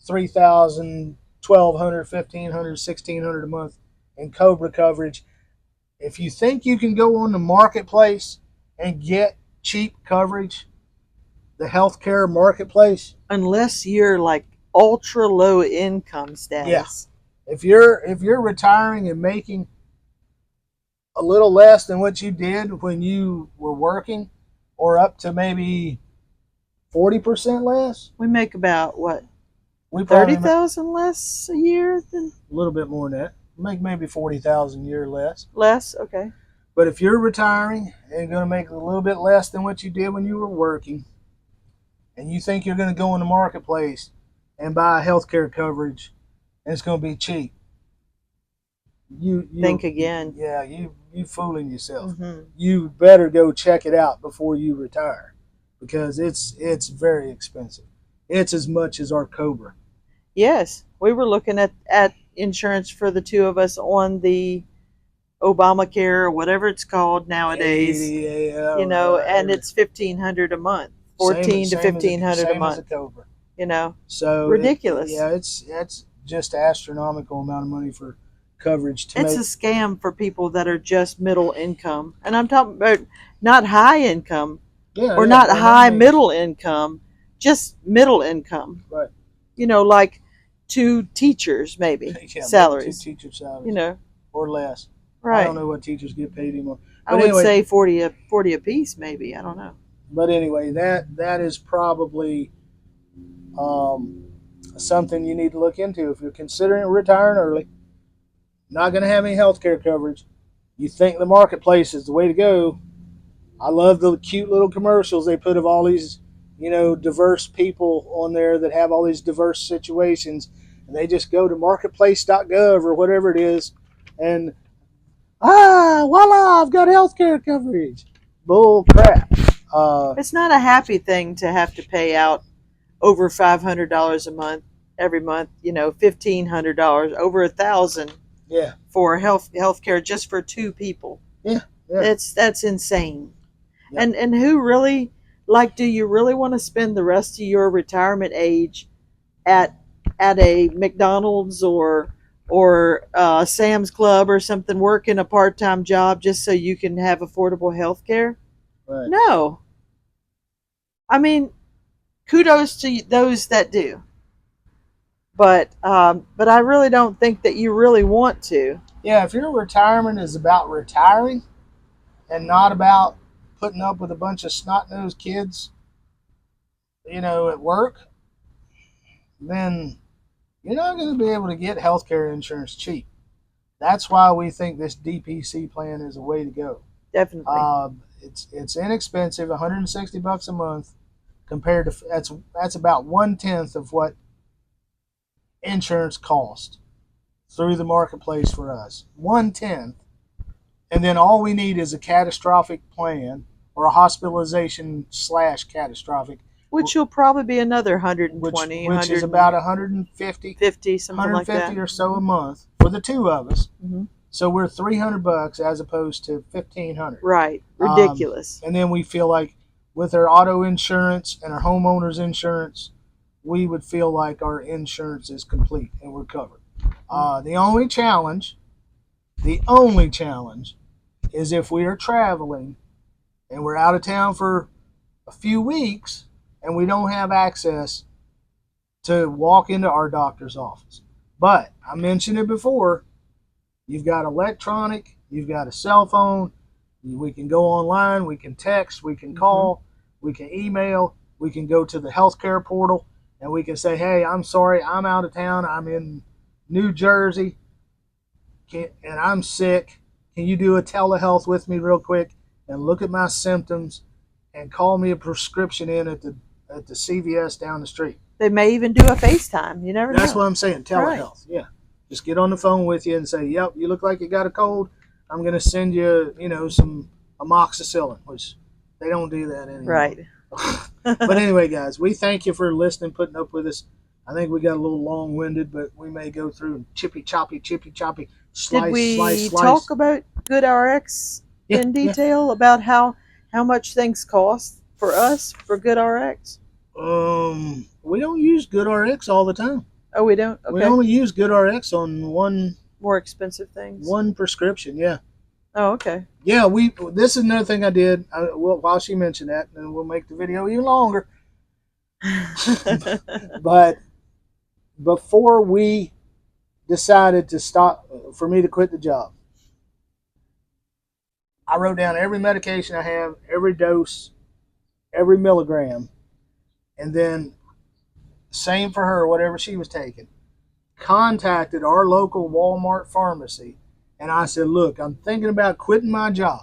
$3,000, $1,200, $1,500, $1,600 a month in Cobra coverage. If you think you can go on the marketplace and get cheap coverage, the healthcare marketplace, unless you're like ultra low income status. Yeah. If you're retiring and making a little less than what you did when you were working, or up to maybe 40% less, we make about what? We 30,000 less a year than a little bit more than that. Make maybe 40,000 a year less. Less, okay. But if you're retiring and going to make a little bit less than what you did when you were working, and you think you're going to go in the marketplace and buy healthcare coverage, and it's going to be cheap, you think again. Yeah, you fooling yourself. Mm-hmm. You better go check it out before you retire, because it's very expensive. It's as much as our Cobra. Yes, we were looking at insurance for the two of us on the Obamacare or whatever it's called nowadays. ADA, and it's $1,500 a month, $1,400 to $1,500 a month. As a Cobra. So ridiculous. It's just astronomical amount of money for coverage. It's a scam for people that are just middle income, and I'm talking about not high income or not high middle income, just middle income. Right. Like 2 teachers maybe salaries. 2 teacher salaries. Or less. Right. I don't know what teachers get paid anymore. But I would say 40 a piece maybe. I don't know. But anyway, that is probably something you need to look into if you're considering retiring early. Not going to have any health care coverage. You think the marketplace is the way to go. I love the cute little commercials they put of all these, diverse people on there that have all these diverse situations. And they just go to marketplace.gov or whatever it is. And, voila, I've got health care coverage. Bull crap. It's not a happy thing to have to pay out over $500 a month every month. $1,500, over $1,000. Yeah. For health care just for 2 people. Yeah. That's insane. Yeah. And who really, do you really want to spend the rest of your retirement age at a McDonald's or Sam's Club or something, working a part-time job just so you can have affordable health care? Right. No. I mean, kudos to those that do. But I really don't think that you really want to. Yeah, if your retirement is about retiring and not about putting up with a bunch of snot-nosed kids, at work, then you're not going to be able to get healthcare insurance cheap. That's why we think this DPC plan is a way to go. Definitely. It's inexpensive, $160 a month, compared to that's about 1/10 of what insurance cost through the marketplace for us. 1/10. And then all we need is a catastrophic plan or a hospitalization / catastrophic, which will probably be another 120, which is about 150, 50, something 150 like that. or so a month for the 2 of us. Mm-hmm. So we're $300 as opposed to $1,500. Right, ridiculous. And then we feel like with our auto insurance and our homeowners insurance, we would feel like our insurance is complete and we're covered. The only challenge is if we are traveling and we're out of town for a few weeks and we don't have access to walk into our doctor's office. But I mentioned it before, you've got electronic, you've got a cell phone, we can go online, we can text, we can call, we can email, we can go to the healthcare portal, and we can say, hey, I'm sorry, I'm out of town, I'm in New Jersey, and I'm sick. Can you do a telehealth with me real quick and look at my symptoms and call me a prescription in at the CVS down the street? They may even do a FaceTime. You never know. That's what I'm saying, telehealth. Right. Yeah. Just get on the phone with you and say, yep, you look like you got a cold. I'm going to send you, some amoxicillin, which they don't do that anymore. Right. But anyway, guys, we thank you for listening, putting up with us. I think we got a little long-winded, but we may go through chippy choppy, slice, Did we slice. talk about GoodRx in detail about how much things cost for us for GoodRx? We don't use GoodRx all the time. Oh, we don't? Okay. We only use GoodRx on one more expensive things. One prescription, yeah. Oh, okay. Yeah, this is another thing I did while she mentioned that, and we'll make the video even longer. But before we decided to stop, for me to quit the job, I wrote down every medication I have, every dose, every milligram, and then same for her, whatever she was taking. Contacted our local Walmart pharmacy, and I said, look, I'm thinking about quitting my job.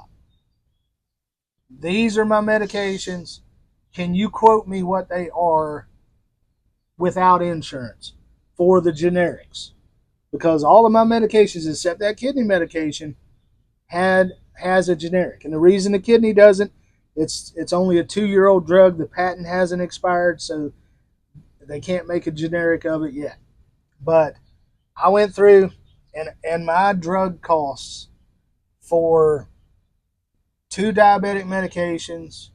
These are my medications. Can you quote me what they are without insurance for the generics? Because all of my medications, except that kidney medication, has a generic. And the reason the kidney doesn't, it's only a 2-year-old drug. The patent hasn't expired, so they can't make a generic of it yet. But I went through, and my drug costs for 2 diabetic medications,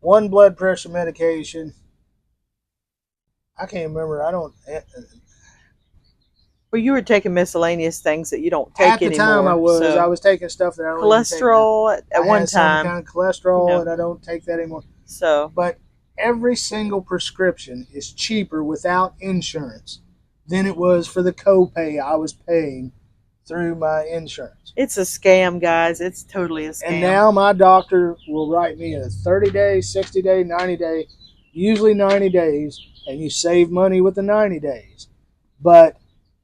1 blood pressure medication. I can't remember. Well, you were taking miscellaneous things that you don't take at the anymore. Time I was. So I was taking stuff that I don't cholesterol even take at one time. Some kind of cholesterol, and I don't take that anymore. So, but every single prescription is cheaper without insurance than it was for the copay I was paying through my insurance. It's a scam, guys. It's totally a scam. And now my doctor will write me a 30-day, 60-day, 90-day, usually 90 days, and you save money with the 90 days. But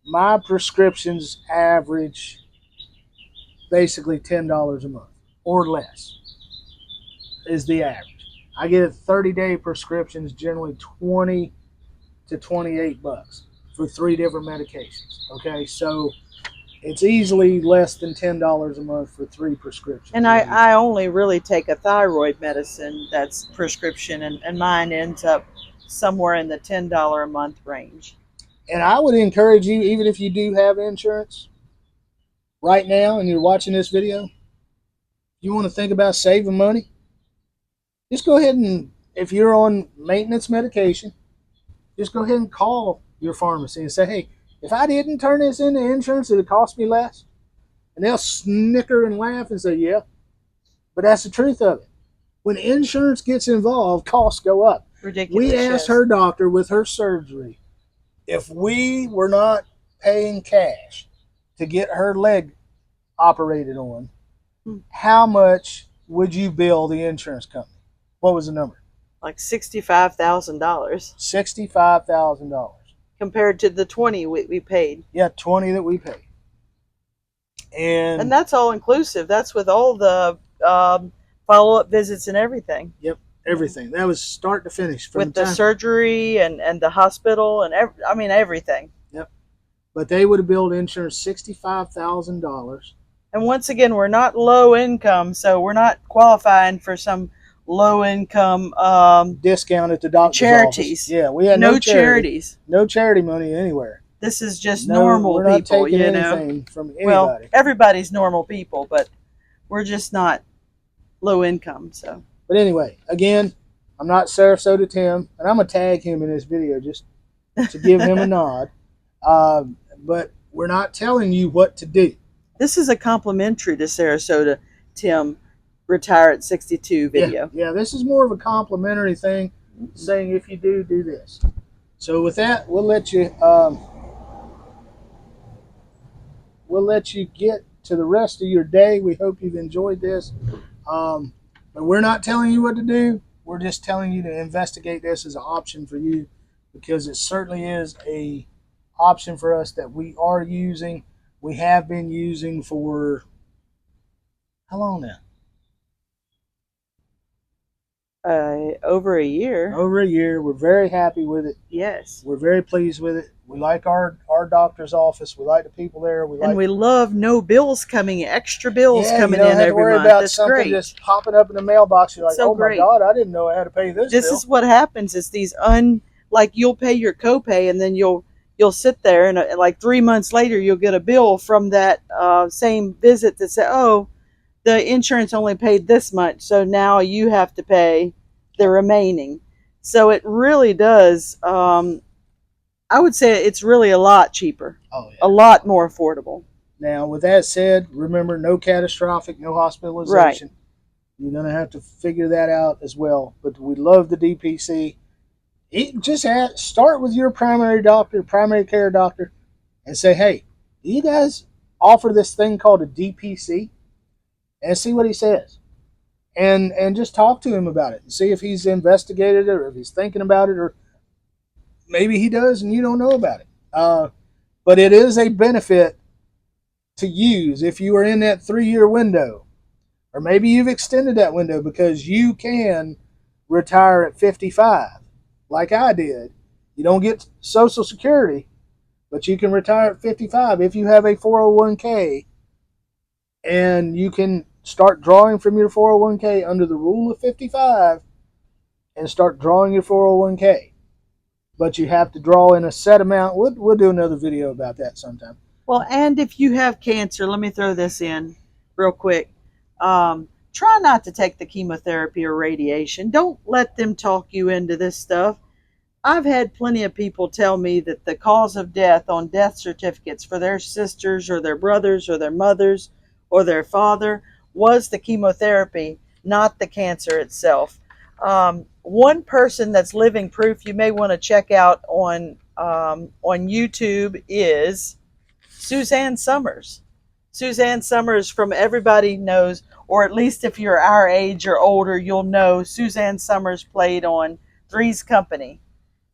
my prescriptions average basically $10 a month or less is the average. I get a 30-day prescriptions, generally 20 to 28 bucks for 3 different medications. Okay, so it's easily less than $10 a month for 3 prescriptions. And I only really take a thyroid medicine that's prescription, and mine ends up somewhere in the $10 a month range. And I would encourage you, even if you do have insurance right now and you're watching this video, you want to think about saving money, just go ahead and, if you're on maintenance medication, just go ahead and call your pharmacy and say, hey, if I didn't turn this into insurance, it would cost me less. And they'll snicker and laugh and say, yeah. But that's the truth of it. When insurance gets involved, costs go up. Ridiculous. We asked her doctor with her surgery, if we were not paying cash to get her leg operated on, how much would you bill the insurance company? What was the number? Like $65,000. $65,000. Compared to the 20 we paid. Yeah, 20 that we paid. And that's all inclusive. That's with all the follow-up visits and everything. Yep, everything. That was start to finish. With the surgery and the hospital and everything. Yep. But they would have billed insurance $65,000. And once again, we're not low income, so we're not qualifying for some low income discount at the doctor's charities. Office. Yeah, we had no charities. No charity money anywhere. This is just normal we're people, not taking anything from anybody. Well, everybody's normal people, but we're just not low income. So But anyway, again, I'm not Sarasota Tim, and I'm gonna tag him in this video just to give him a nod. But we're not telling you what to do. This is a complimentary to Sarasota Tim retire at 62 video. Yeah, this is more of a complimentary thing, saying if you do this. So with that, we'll let you get to the rest of your day. We hope you've enjoyed this. But we're not telling you what to do. We're just telling you to investigate this as an option for you, because it certainly is a option for us that we are using. We have been using for how long now? Over a year. Over a year. We're very happy with it. Yes. We're very pleased with it. We like our doctor's office. We like the people there. We love no bills coming, extra bills coming in every month. You don't have to worry about That's something great. just popping up in the mailbox. You're like, So oh great. my God, I didn't know I had to pay this This bill. is what happens is these like you'll pay your copay and then you'll sit there and like 3 months later you'll get a bill from that same visit that said, oh, the insurance only paid this much, so now you have to pay the remaining. So it really does. I would say it's really a lot cheaper. Oh, yeah. A lot more affordable. Now, with that said, remember, no catastrophic, no hospitalization. Right. You're going to have to figure that out as well. But we love the DPC. Start with your primary care doctor, and say, hey, do you guys offer this thing called a DPC? And see what he says. And just talk to him about it and see if he's investigated it or if he's thinking about it, or maybe he does and you don't know about it. But it is a benefit to use if you are in that 3-year window, or maybe you've extended that window because you can retire at 55 like I did. You don't get Social Security, but you can retire at 55 if you have a 401k, and you can start drawing from your 401k under the rule of 55 and start drawing your 401k. But you have to draw in a set amount. We'll do another video about that sometime. Well, and if you have cancer, let me throw this in real quick. Try not to take the chemotherapy or radiation. Don't let them talk you into this stuff. I've had plenty of people tell me that the cause of death on death certificates for their sisters or their brothers or their mothers or their father was the chemotherapy, not the cancer itself. One person that's living proof you may want to check out on YouTube is Suzanne Summers. Suzanne Summers, from everybody knows, or at least if you're our age or older, you'll know Suzanne Summers played on Three's Company.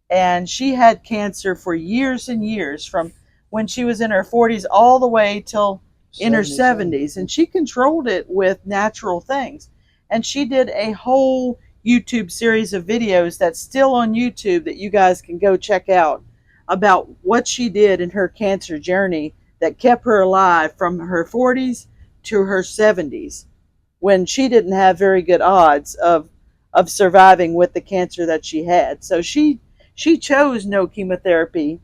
And she had cancer for years and years, from when she was in her 40s all the way till in her 70s. And she controlled it with natural things. And she did a whole YouTube series of videos that's still on YouTube that you guys can go check out about what she did in her cancer journey that kept her alive from her 40s to her 70s, when she didn't have very good odds of surviving with the cancer that she had. So she chose no chemotherapy,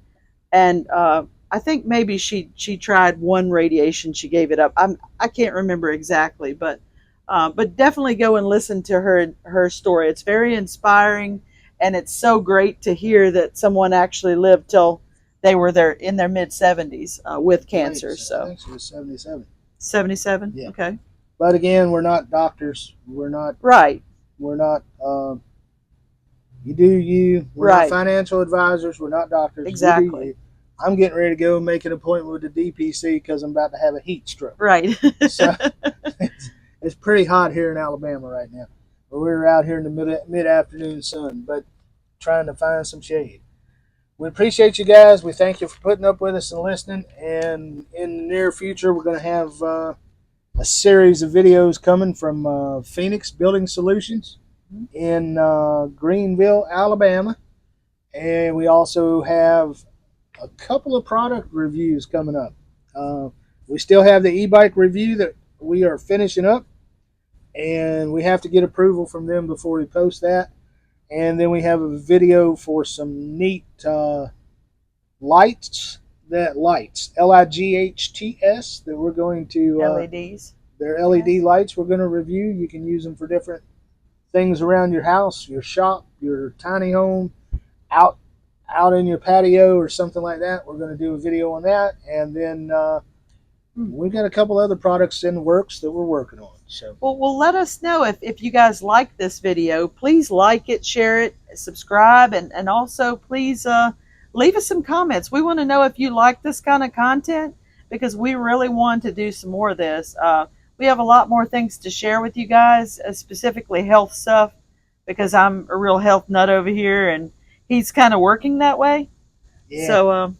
and I think maybe she tried one radiation. She gave it up. I can't remember exactly, but definitely go and listen to her story. It's very inspiring, and it's so great to hear that someone actually lived till they were in their mid-70s with cancer. So I think she was 77. 77? Yeah. Okay. But again, we're not doctors. We're not. Right. We're not. You do you. We're right. not financial advisors. We're not doctors. Exactly. You do you. I'm getting ready to go make an appointment with the DPC because I'm about to have a heat stroke. Right. So it's pretty hot here in Alabama right now. We're out here in the mid-afternoon sun, but trying to find some shade. We appreciate you guys. We thank you for putting up with us and listening. And in the near future, we're going to have a series of videos coming from Phoenix Building Solutions in Greenville, Alabama. And we also have a couple of product reviews coming up. We still have the e-bike review that we are finishing up, and we have to get approval from them before we post that. And then we have a video for some neat lights, lights, LIGHTS, that we're going to LEDs. They're LED lights we're going to review. You can use them for different things around your house, your shop, your tiny home, out out in your patio or something like that. We're going to do a video on that, and then we've got a couple other products in the works that we're working on. So, well, let us know if you guys like this video. Please like it, share it, subscribe, and also please leave us some comments. We want to know if you like this kind of content because we really want to do some more of this. We have a lot more things to share with you guys, specifically health stuff, because I'm a real health nut over here, and he's kind of working that way. yeah, So,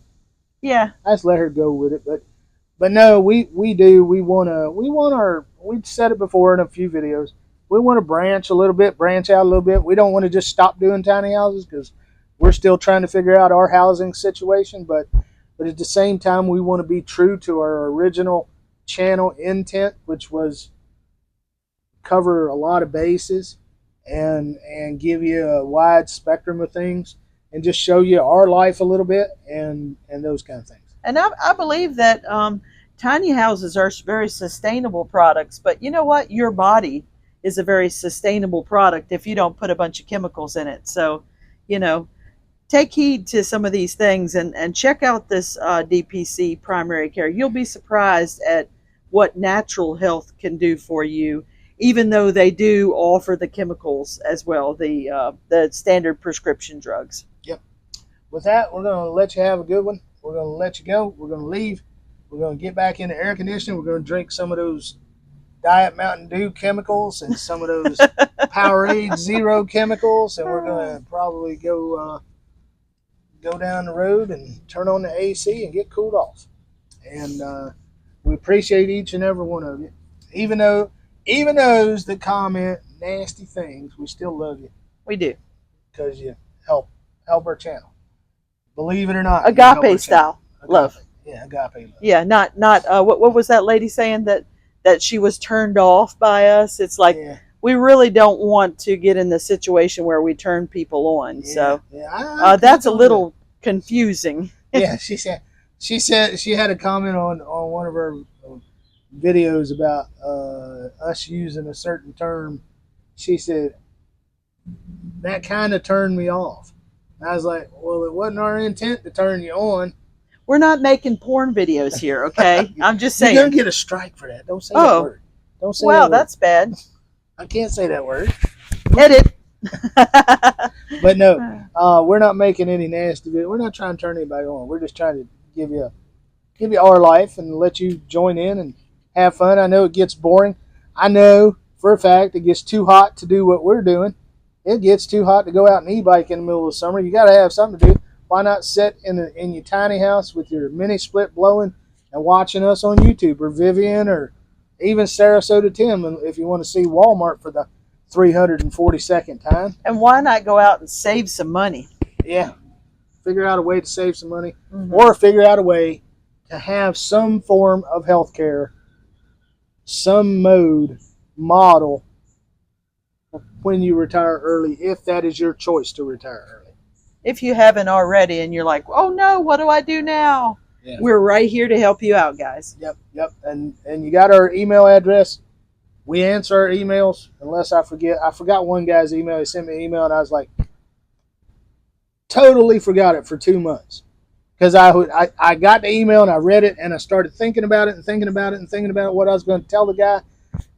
yeah. I just let her go with it, but no, we do. We've said it before in a few videos. We want to branch out a little bit. We don't want to just stop doing tiny houses because we're still trying to figure out our housing situation. But at the same time, we want to be true to our original channel intent, which was cover a lot of bases and give you a wide spectrum of things and just show you our life a little bit and those kind of things. And I believe that tiny houses are very sustainable products. But you know what? Your body is a very sustainable product if you don't put a bunch of chemicals in it. So, you know, take heed to some of these things and check out this DPC primary care. You'll be surprised at what natural health can do for you, even though they do offer the chemicals as well, the standard prescription drugs. Yep. With that, we're going to let you have a good one. We're going to let you go. We're going to leave. We're going to get back into air conditioning. We're going to drink some of those Diet Mountain Dew chemicals and some of those Powerade Zero chemicals, and we're going to probably go down the road and turn on the AC and get cooled off. And we appreciate each and every one of you. Even those that comment nasty things, we still love you. We do. Because you help our channel. Believe it or not. Agape style love. Yeah, agape love. Yeah, not what was that lady saying that she was turned off by us? It's like we really don't want to get in the situation where we turn people on. So that's a little confusing. Yeah, she said she had a comment on one of her videos about us using a certain term. She said that kind of turned me off. And I was like, well, it wasn't our intent to turn you on. We're not making porn videos here, okay? I'm just saying. You're gonna get a strike for that. Don't say that word. Don't say that word. That's bad. I can't say that word. Edit. But no, we're not making any nasty videos. We're not trying to turn anybody on. We're just trying to give you our life and let you join in and have fun. I know it gets boring. I know for a fact it gets too hot to do what we're doing. It gets too hot to go out and e-bike in the middle of the summer. You got to have something to do. Why not sit in your tiny house with your mini split blowing and watching us on YouTube, or Vivian, or even Sarasota Tim if you want to see Walmart for the 342nd time. And why not go out and save some money? Yeah. Figure out a way to save some money, or figure out a way to have some form of health care, some model when you retire early, if that is your choice to retire early. If you haven't already and you're like, oh no, what do I do now? Yeah. We're right here to help you out, guys. Yep. And you got our email address. We answer our emails unless I forget. I forgot one guy's email. He sent me an email and I was like, totally forgot it for 2 months. Because I got the email and I read it and I started thinking about it and thinking about it and thinking about what I was going to tell the guy.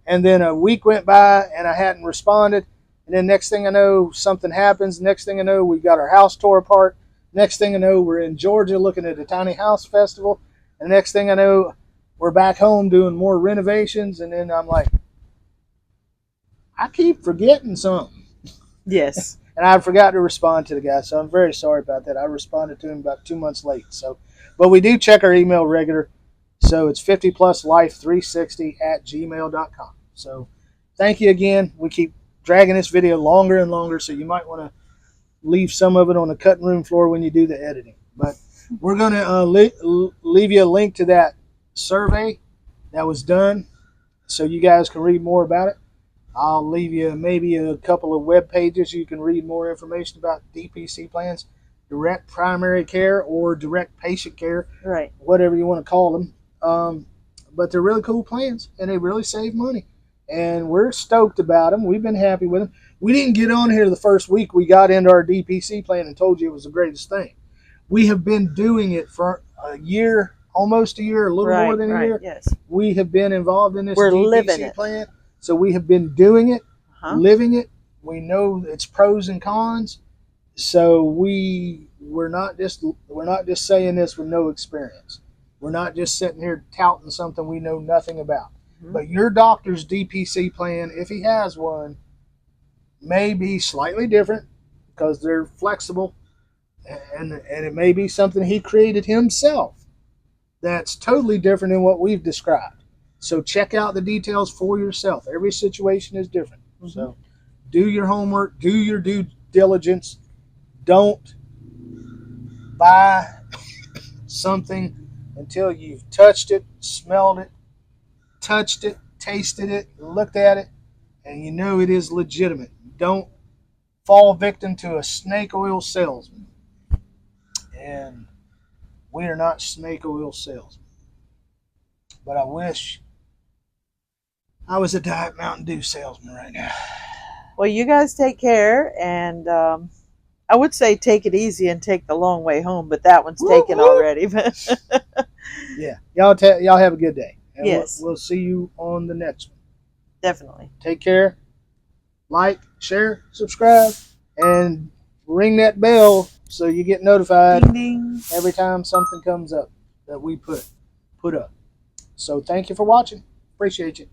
And then a week went by and I hadn't responded. And then next thing I know, something happens. Next thing I know, we got our house tore apart. Next thing I know, we're in Georgia looking at a tiny house festival. And next thing I know, we're back home doing more renovations. And then I'm like, I keep forgetting something. Yes. And I forgot to respond to the guy. So I'm very sorry about that. I responded to him about 2 months late. But we do check our email regular. So it's 50pluslife360@gmail.com. So thank you again. We keep dragging this video longer and longer, so you might want to leave some of it on the cutting room floor when you do the editing. But we're going to leave you a link to that survey that was done so you guys can read more about it. I'll leave you maybe a couple of web pages you can read more information about DPC plans, direct primary care or direct patient care, right? Whatever you want to call them. But they're really cool plans, and they really save money. And we're stoked about them. We've been happy with them. We didn't get on here the first week we got into our DPC plan and told you it was the greatest thing. We have been doing it for a year, almost a year, a little more than a year. Yes. We have been involved in this We're living DPC it. plan. So we have been doing it, Uh-huh. living it. We know its pros and cons. So we're not just saying this with no experience. We're not just sitting here touting something we know nothing about. Mhm. But your doctor's DPC plan, if he has one, may be slightly different because they're flexible, and it may be something he created himself that's totally different than what we've described. So check out the details for yourself. Every situation is different. Mhm. So do your homework, do your due diligence. Don't buy something until you've touched it, smelled it, touched it, tasted it, looked at it, and you know it is legitimate. Don't fall victim to a snake oil salesman. And we are not snake oil salesmen. But I wish I was a Diet Mountain Dew salesman right now. Well, you guys take care, and I would say take it easy and take the long way home, but that one's taken already. Yeah, y'all have a good day. And Yes. we'll see you on the next one. Definitely. Take care. Like, share, subscribe, and ring that bell so you get notified Ding ding. every time something comes up that we put up. So thank you for watching. Appreciate you.